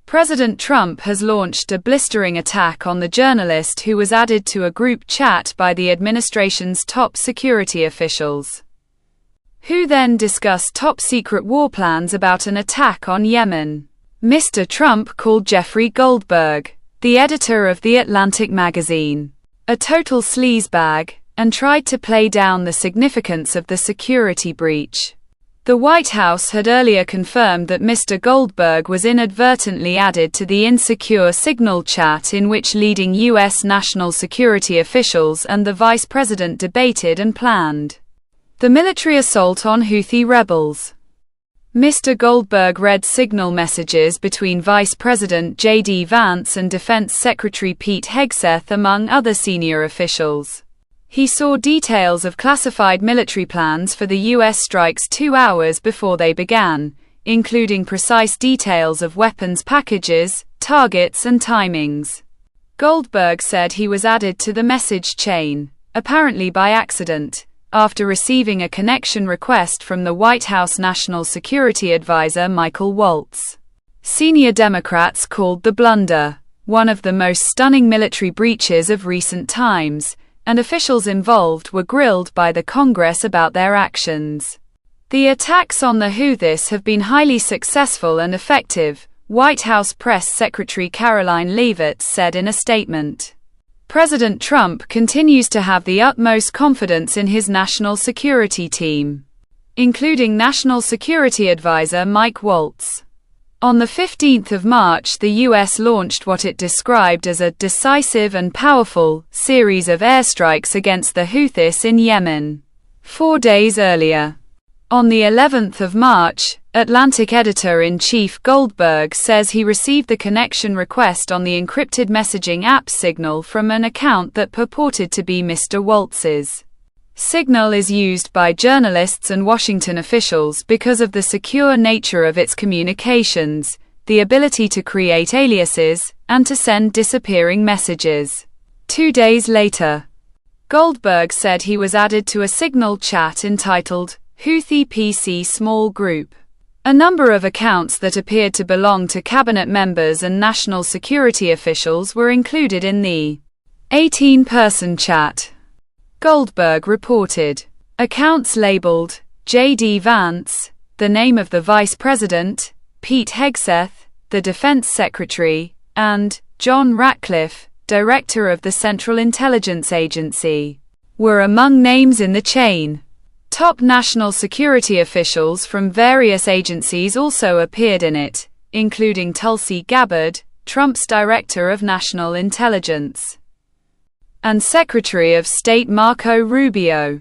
President Trump has launched a blistering attack on the journalist who was added to a group chat by the administration's top security officials, who then discussed top-secret war plans about an attack on Yemen. Mr. Trump called Jeffrey Goldberg, the editor of The Atlantic magazine, a total sleazebag, and tried to play down the significance of the security breach. The White House had earlier confirmed that Mr. Goldberg was inadvertently added to the insecure Signal chat in which leading U.S. national security officials and the vice president debated and planned the military assault on Houthi rebels. Mr. Goldberg read Signal messages between Vice President J.D. Vance and Defense Secretary Pete Hegseth, among other senior officials. He saw details of classified military plans for the U.S. strikes 2 hours before they began, including precise details of weapons packages, targets, and timings. Goldberg said he was added to the message chain, apparently by accident, after receiving a connection request from the White House National Security Advisor Michael Waltz. Senior Democrats called the blunder one of the most stunning military breaches of recent times, and officials involved were grilled by the Congress about their actions. The attacks on the Houthis have been highly successful and effective, White House Press Secretary Karoline Leavitt said in a statement. President Trump continues to have the utmost confidence in his national security team, including National Security Advisor Mike Waltz. On the 15th of March, the U.S. launched what it described as a decisive and powerful series of airstrikes against the Houthis in Yemen. 4 days earlier, on the 11th of March, Atlantic editor-in-chief Goldberg says he received the connection request on the encrypted messaging app Signal from an account that purported to be Mr. Waltz's. Signal is used by journalists and Washington officials because of the secure nature of its communications, the ability to create aliases, and to send disappearing messages. 2 days later, Goldberg said he was added to a Signal chat entitled Houthi PC Small Group. A number of accounts that appeared to belong to cabinet members and national security officials were included in the 18-person chat. Goldberg reported. Accounts labeled J.D. Vance, the name of the vice president, Pete Hegseth, the defense secretary, and John Ratcliffe, director of the Central Intelligence Agency, were among names in the chain. Top national security officials from various agencies also appeared in it, including Tulsi Gabbard, Trump's director of national intelligence, and Secretary of State Marco Rubio.